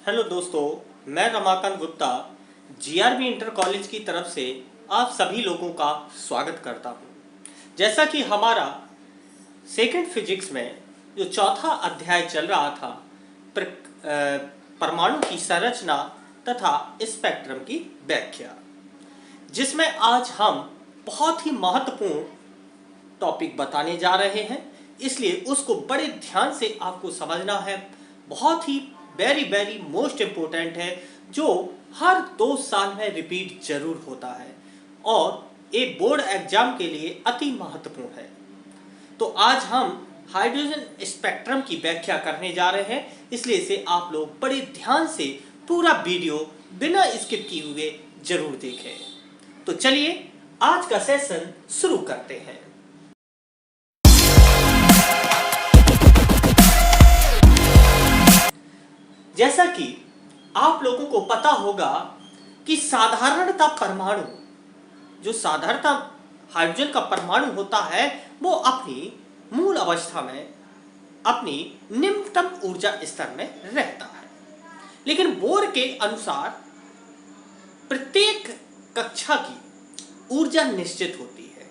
Hello दोस्तों, मैं Ramakant Gupta GRB inter college की तरफ से आप सभी लोगों का स्वागत करता हूं। जैसा कि हमारा सेकंड फिजिक्स में जो चौथा अध्याय चल रहा था, परमाणु की संरचना तथा स्पेक्ट्रम की व्याख्या, जिसमें आज हम बहुत ही महत्वपूर्ण टॉपिक बताने जा रहे हैं, इसलिए उसको बड़े ध्यान से आपको समझना है। बहुत ही वेरी वेरी मोस्ट इम्पोर्टेंट है, जो हर 2 साल में रिपीट जरूर होता है और एक बोर्ड एग्जाम के लिए अति महत्वपूर्ण है। तो आज हम हाइड्रोजन स्पेक्ट्रम की व्याख्या करने जा रहे हैं, इसलिए इसे आप लोग बड़े ध्यान से पूरा वीडियो बिना स्किप किए हुए जरूर देखें। तो चलिए आज का सेशन शुरू करते हैं। जैसा कि आप लोगों को पता होगा कि साधारणतः परमाणु, जो साधारणतः हाइड्रोजन का परमाणु होता है, वो अपनी मूल अवस्था में अपनी निम्नतम ऊर्जा स्तर में रहता है। लेकिन बोर के अनुसार प्रत्येक कक्षा की ऊर्जा निश्चित होती है।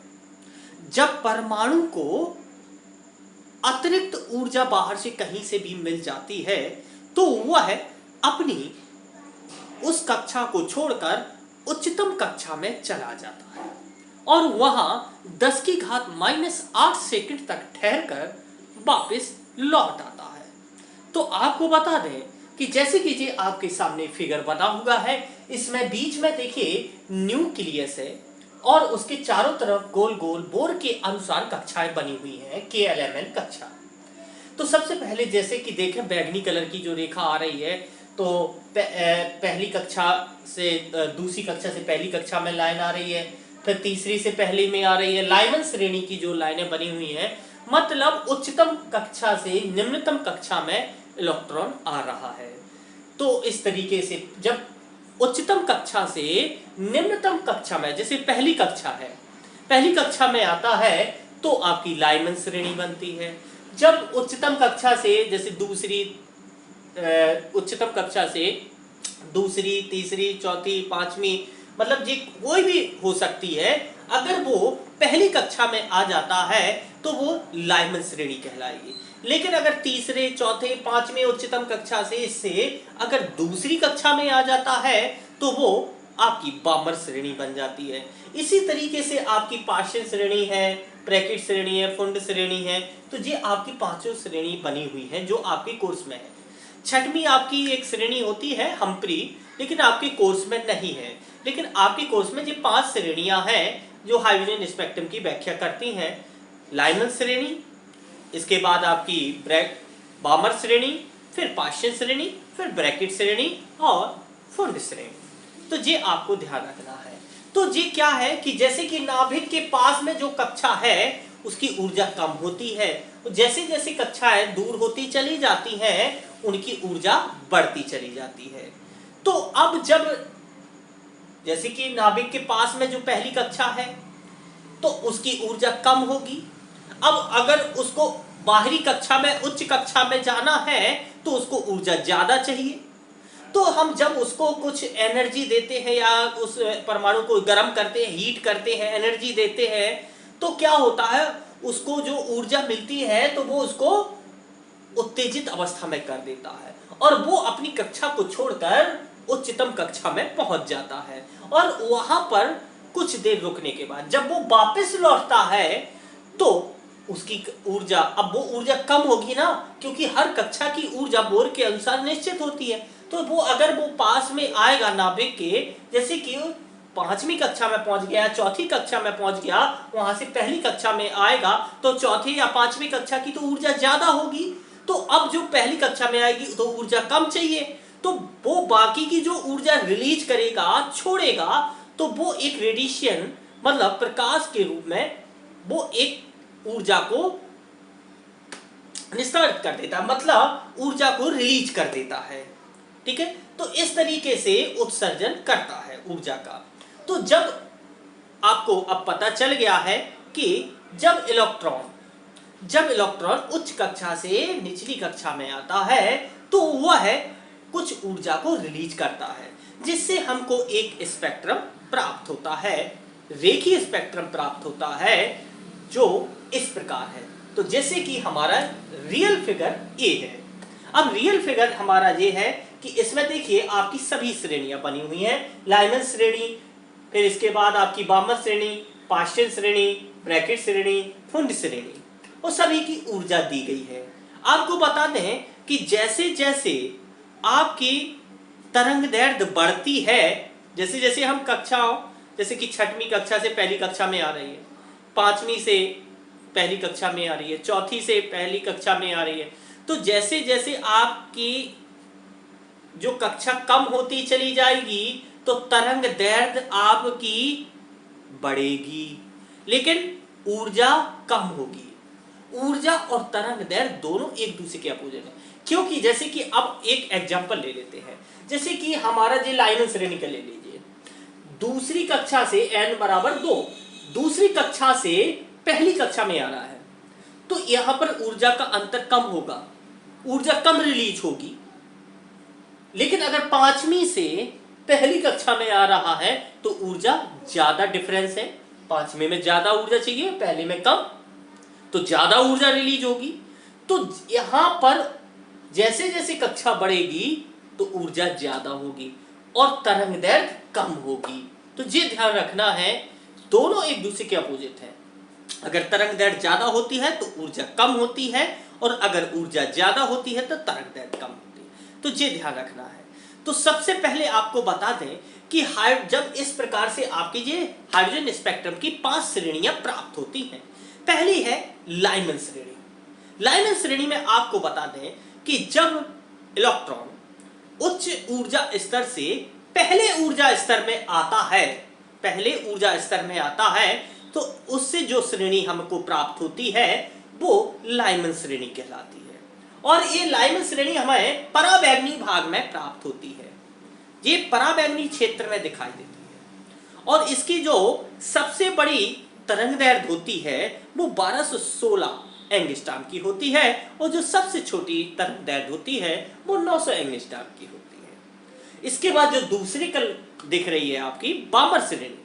जब परमाणु को अतिरिक्त ऊर्जा बाहर से कहीं से भी मिल जाती है तो वह अपनी उस कक्षा को छोड़कर उच्चतम कक्षा में चला जाता है और वहां 10⁻⁻8 सेकंड तक ठहरकर वापस लौट आता है। तो आपको बता दें कि जैसे कि ये आपके सामने फिगर बना हुआ है, इसमें बीच में देखिए न्यूक्लियस है और उसके चारों तरफ गोल गोल बोर के अनुसार कक्षाएं बनी हुई हैं, KLMN कक्षा। तो सबसे पहले जैसे कि देखें, बैगनी कलर की जो रेखा आ रही है, तो पहली कक्षा से दूसरी कक्षा से पहली कक्षा में लाइन आ रही है, फिर तीसरी से पहली में आ रही है। लाइमन श्रेणी की जो लाइनें बनी हुई हैं, मतलब उच्चतम कक्षा से निम्नतम कक्षा में इलेक्ट्रॉन आ रहा है। तो इस तरीके से जब उच्चतम कक्षा से निम्नतम कक्षा में, जैसे पहली कक्षा है, पहली कक्षा में आता है तो आपकी लाइमन श्रेणी बनती है। जब उच्चतम कक्षा से, जैसे उच्चतम कक्षा से दूसरी, तीसरी, चौथी, पांचवी, मतलब ये कोई भी हो सकती है, अगर वो पहली कक्षा में आ जाता है तो वो लाइमन श्रेणी कहलाएगी। लेकिन अगर तीसरे, चौथे, पांचवें उच्चतम कक्षा से इससे अगर दूसरी कक्षा में आ जाता है तो वो आपकी बामर श्रेणी बन जाती है। इसी तरीके से आपकी पार्शियल श्रेणी है, ब्रैकेट श्रेणी है, फुंड श्रेणी है। तो ये आपकी पांचों श्रेणी बनी हुई है जो आपके कोर्स में है। छठवीं आपकी एक श्रेणी होती है हम्प्री, लेकिन आपके कोर्स में नहीं है। लेकिन आपके कोर्स में ये 5 श्रेणियां हैं जो हाइड्रोजन स्पेक्ट्रम की व्याख्या करती हैं। लाइमन श्रेणी, इसके बाद आपकी बामर श्रेणी, फिर पार्शियल श्रेणी, फिर ब्रैकेट श्रेणी और फुंड श्रेणी। तो ये आपको ध्यान रखना है। तो ये क्या है कि जैसे कि नाभिक के पास में जो कक्षा है उसकी ऊर्जा कम होती है, तो जैसे जैसे कक्षाएं दूर होती चली जाती हैं उनकी ऊर्जा बढ़ती चली जाती है। तो अब जब जैसे कि नाभिक के पास में जो पहली कक्षा है तो उसकी ऊर्जा कम होगी। अब अगर उसको बाहरी कक्षा में, उच्च कक्षा में जाना है तो उसको ऊर्जा ज्यादा चाहिए। तो हम जब उसको कुछ एनर्जी देते हैं या उस परमाणु को गर्म करते हैं, हीट करते हैं, एनर्जी देते हैं, तो क्या होता है, उसको जो ऊर्जा मिलती है तो वो उसको उत्तेजित अवस्था में कर देता है और वो अपनी कक्षा को छोड़कर उच्चतम कक्षा में पहुंच जाता है। और वहां पर कुछ देर रुकने के बाद जब वो वापस लौटता है तो उसकी ऊर्जा, अब वो ऊर्जा कम होगी ना, क्योंकि हर कक्षा की ऊर्जा बोर के अनुसार निश्चित होती है। तो वो अगर वो पास में आएगा नाभिक के, जैसे कि 5वीं कक्षा में पहुंच गया, चौथी कक्षा में पहुंच गया, वहां से पहली कक्षा में आएगा तो चौथी या 5वीं कक्षा की तो ऊर्जा ज्यादा होगी। तो अब जो पहली कक्षा में आएगी तो ऊर्जा कम चाहिए, तो वो बाकी की जो ऊर्जा रिलीज करेगा, छोड़ेगा, तो वो एक रेडिएशन, मतलब प्रकाश के रूप में वो एक ऊर्जा को निस्तारित कर देता है, मतलब ऊर्जा को रिलीज कर देता है। ठीक है, तो इस तरीके से उत्सर्जन करता है ऊर्जा का। तो जब आपको अब पता चल गया है कि जब इलेक्ट्रॉन उच्च कक्षा से निचली कक्षा में आता है तो वह कुछ ऊर्जा को रिलीज करता है, जिससे हमको एक स्पेक्ट्रम प्राप्त होता है, रेखीय स्पेक्ट्रम प्राप्त होता है जो इस प्रकार है। तो जैसे कि हमारा रियल फिगर ए है। अब रियल फिगर हमारा ये है कि इसमें देखिए आपकी सभी श्रेणियां बनी हुई हैं, लाइमन श्रेणी, फिर इसके बाद आपकी बामर श्रेणी, पाश्चन श्रेणी, ब्रैकेट श्रेणी, फुंड श्रेणी, और सभी की ऊर्जा दी गई है। आपको बता दें कि जैसे जैसे आपकी तरंग दैर्ध्य बढ़ती है, जैसे जैसे हम कक्षाओं, जैसे कि 6वीं कक्षा से पहली कक्षा में आ रही है, 5वीं से पहली कक्षा में आ रही है, 4थी से पहली कक्षा में आ रही है, तो जैसे जैसे आपकी जो कक्षा कम होती चली जाएगी तो तरंग दैर्ध्य आपकी बढ़ेगी, लेकिन ऊर्जा कम होगी। ऊर्जा और तरंग दैर्ध्य दोनों एक दूसरे के अपोजिट है, क्योंकि जैसे कि अब एक एग्जांपल ले लेते हैं, जैसे कि हमारा जो लाइमन श्रेणी का ले लीजिए, दूसरी कक्षा से n बराबर 2, दूसरी कक्षा से पहली कक्षा में आ रहा है, तो यहां पर ऊर्जा का अंतर कम होगा, ऊर्जा कम रिलीज होगी। लेकिन अगर 5वीं से पहली कक्षा में आ रहा है तो ऊर्जा ज्यादा डिफरेंस है, 5वीं में ज्यादा ऊर्जा चाहिए, पहले में कम, तो ज्यादा ऊर्जा रिलीज होगी। तो यहां पर जैसे जैसे कक्षा बढ़ेगी तो ऊर्जा ज्यादा होगी और तरंग दैर्ध्य कम होगी। तो ये ध्यान रखना है, दोनों एक दूसरे के अपोजिट है। अगर तरंग दैर्ध्य ज्यादा होती है तो ऊर्जा कम होती है, और अगर ऊर्जा ज्यादा होती है तो तरंग दैर्ध्य कम होती है। तो ये ध्यान रखना है। तो सबसे पहले आपको बता दें कि जब इस प्रकार से आपकी ये हाइड्रोजन स्पेक्ट्रम की 5 श्रेणियां प्राप्त होती हैं। पहली है लाइमन श्रेणी। लाइमन श्रेणी में आपको बता दें कि जब इलेक्ट्रॉन उच्च ऊर्जा स्तर से पहले ऊर्जा स्तर में आता है, पहले ऊर्जा स्तर में आता है, तो उससे जो श्रेणी हमको प्राप्त होती है वो लाइमन श्रेणी कहलाती है। और ये लाइमन श्रेणी हमें पराबैंगनी भाग में प्राप्त होती है, ये पराबैंगनी क्षेत्र में दिखाई देती है। और इसकी जो सबसे बड़ी तरंग दैर्ध्य होती है वो 1216 एंगस्ट्रॉम की होती है, और जो सबसे छोटी तरंग दैर्ध्य होती है वो 900 एंगस्ट्रॉम की होती है। इसके बाद जो दूसरी कल दिख रही है आपकी बामर श्रेणी,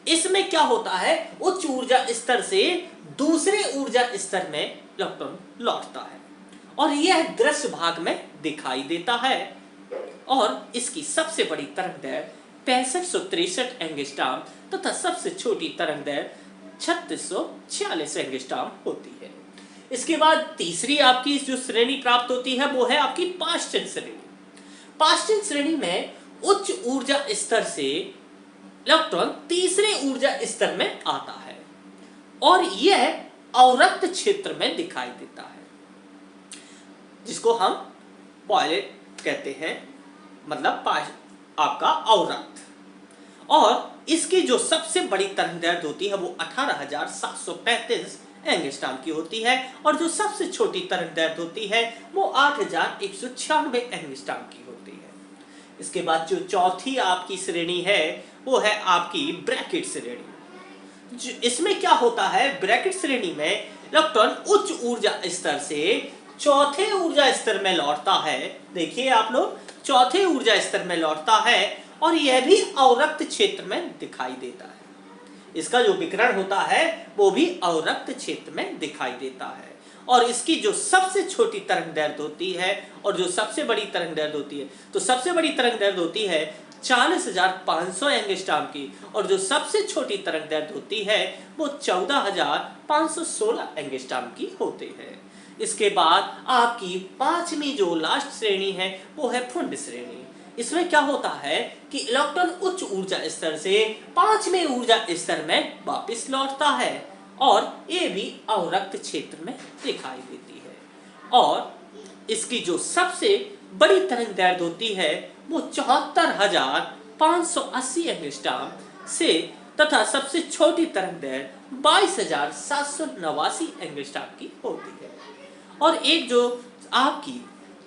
इसमें क्या होता है, उच्च ऊर्जा स्तर से दूसरे ऊर्जा स्तर में इलेक्ट्रॉन लौटता है, और यह दृश्य भाग में दिखाई देता है। और इसकी सबसे बड़ी तरंग दैर्ध्य 6563 एंगस्ट्रॉम तथा सबसे छोटी तरंग दैर्ध्य 3646 एंगस्ट्रॉम होती है। इसके बाद तीसरी आपकी जो श्रेणी प्राप्त होती है वो है आपकी पाश्चन श्रेणी। पाश्चन श्रेणी में उच्च ऊर्जा स्तर से इलेक्ट्रॉन तीसरे ऊर्जा स्तर में आता है, और यह अवरक्त क्षेत्र में दिखाई देता है, जिसको हम पॉइलेट कहते हैं, मतलब आपका अवरक्त। और इसकी जो सबसे बड़ी तरंग दैर्ध्य होती है वो 18735 एंगस्ट्रॉम की होती है, और जो सबसे छोटी तरंग दैर्ध्य होती है वो 8196 एंगस्ट्रॉम की होती है। इसके बाद जो चौथी आपकी श्रेणी है वो है आपकी ब्रैकेट श्रेणी। इसमें क्या होता है, ब्रैकेट श्रेणी में इलेक्ट्रॉन उच्च ऊर्जा स्तर से चौथे ऊर्जा स्तर में लौटता है। देखिए आप लोग, चौथे ऊर्जा स्तर में लौटता है, और यह भी अवरक्त क्षेत्र में दिखाई देता है। इसका जो विकिरण होता है वो भी अवरक्त क्षेत्र में दिखाई देता है। और इसकी जो सबसे छोटी तरंग दैर्ध्य होती है और जो सबसे बड़ी तरंग दैर्ध्य होती है, तो सबसे बड़ी तरंग दैर्ध्य होती है 40,500 एंगस्ट्रॉम की, और जो सबसे छोटी तरंग दैर्ध्य होती है वो 14,516 एंगस्ट्रॉम की होती है। इसके बाद आपकी 5वीं जो लास्ट श्रेणी है वो है फुंड श्रेणी। इसमें क्या होता है कि इलेक्ट्रॉन उच्च ऊर्जा स्तर से 5वें ऊर्जा स्तर में वापस लौटता है, और ये भी अवरक्त क्षेत्र में दिखाई देती है। और इसकी जो सबसे बड़ी तरंग दैर्ध्य होती है वो 74,580 एंगस्ट्रॉम से, तथा सबसे छोटी तरंग दैर्ध्य 22,789 एंगस्ट्रॉम की होती है। और एक जो आपकी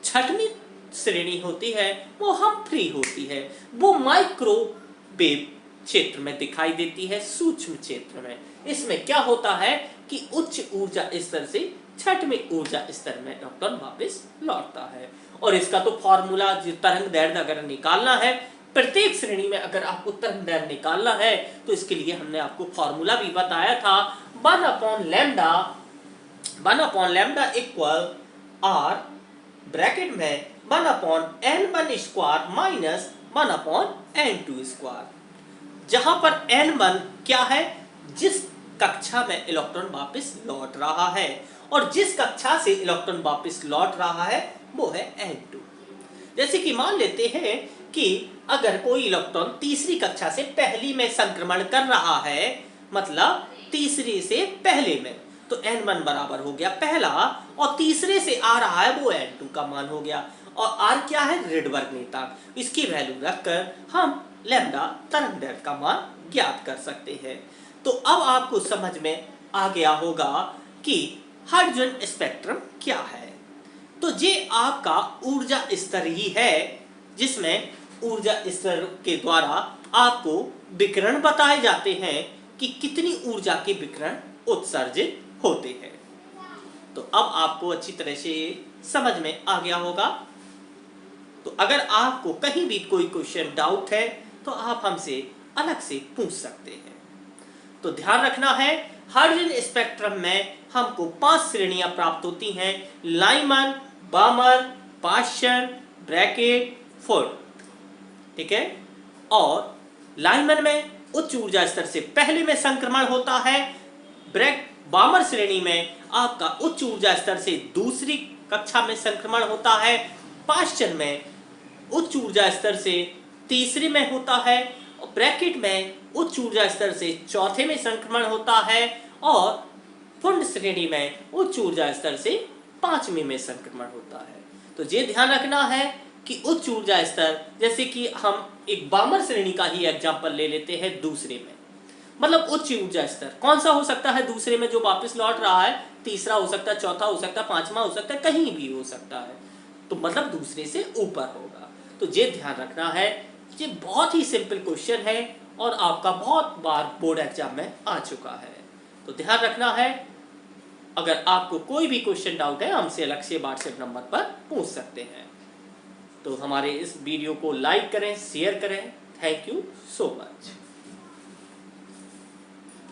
6वीं श्रेणी होती है वो हम्फ्री होती है, वो माइक्रोवेव क्षेत्र में दिखाई देती है, सूक्ष्म क्षेत्र में। इसमें क्या होता है कि उच्च ऊर्जा स्तर से छठवें ऊर्जा स्तर में इलेक्ट्रॉन वापस लौटता है। और इसका तो फॉर्मूला जो तरंग दैर्ध्य अगर निकालना है, प्रत्येक श्रेणी में अगर आपको तरंग दैर्ध्य निकालना है, तो इसके लिए हमने आपको फॉर्मूला भी बताया था, 1/लैम्डा इक्वल r ब्रैकेट में 1/n1² माइनस 1/n2²। जहां पर n1 क्या है, जिस कक्षा में इलेक्ट्रॉन वापस लौट रहा है, और जिस कक्षा से इलेक्ट्रॉन वापस लौट रहा है वो है n2। जैसे कि मान लेते हैं कि अगर कोई इलेक्ट्रॉन तीसरी कक्षा से पहली में संक्रमण कर रहा है, मतलब तीसरी से पहले में, तो n1 बराबर हो गया पहला, और तीसरे से आ रहा है वो n2 का मान हो गया, और r क्या है, रिडबर्ग नेतांक, इसकी वैल्यू रखकर हम लैम्डा तरंग दैर्ध्य का मान ज्ञात कर सकते हैं। तो अब आपको समझ में आ गया होगा कि हाइड्रोजन स्पेक्ट्रम क्या है। तो ये आपका ऊर्जा स्तर ही है, जिसमें ऊर्जा स्तर के द्वारा आपको विकिरण बताए जाते हैं कि कितनी ऊर्जा के विकिरण उत्सर्जित होते हैं। तो अब आपको अच्छी तरह से समझ में आ गया होगा। तो अगर आपको कहीं भी कोई क्वेश्चन डाउट है तो आप हमसे अलग से पूछ सकते हैं। तो ध्यान रखना है, हाइड्रोजन स्पेक्ट्रम में हमको 5 श्रेणियां प्राप्त होती हैं, लाइमन, बामर, पाश्चन, ब्रैकेट, फोर्ड, ठीक है। और लाइमन में उच्च ऊर्जा स्तर से पहले में संक्रमण होता है, बामर श्रेणी में आपका उच्च ऊर्जा स्तर से दूसरी कक्षा में संक्रमण होता है, पाश्चन में उच्च ऊर्जा स्तर से तीसरे में होता है, और ब्रैकेट में उच्च ऊर्जा स्तर से चौथे में संक्रमण होता है, और फुंड श्रेणी में उच्च ऊर्जा स्तर से 5वें में संक्रमण होता है। तो ये ध्यान रखना है कि उच्च ऊर्जा स्तर, जैसे कि हम एक बामर श्रेणी का ही एग्जांपल ले लेते हैं दूसरे में, मतलब उच्च ऊर्जा स्तर कौन सा हो सकता है दूसरे में जो वापस लौट रहा है, तीसरा हो सकता है, चौथा हो सकता है, 5वां हो सकता है, कहीं भी हो सकता है, तो मतलब दूसरे से ऊपर होगा। तो ये ध्यान रखना है, ये बहुत ही सिंपल क्वेश्चन है और आपका बहुत बार बोर्ड एग्जाम में आ चुका है। तो ध्यान रखना है, अगर आपको कोई भी क्वेश्चन डाउट है हमसे अलग से व्हाट्सएप नंबर पर पूछ सकते हैं। तो हमारे इस वीडियो को लाइक करें, शेयर करें। Thank you so much.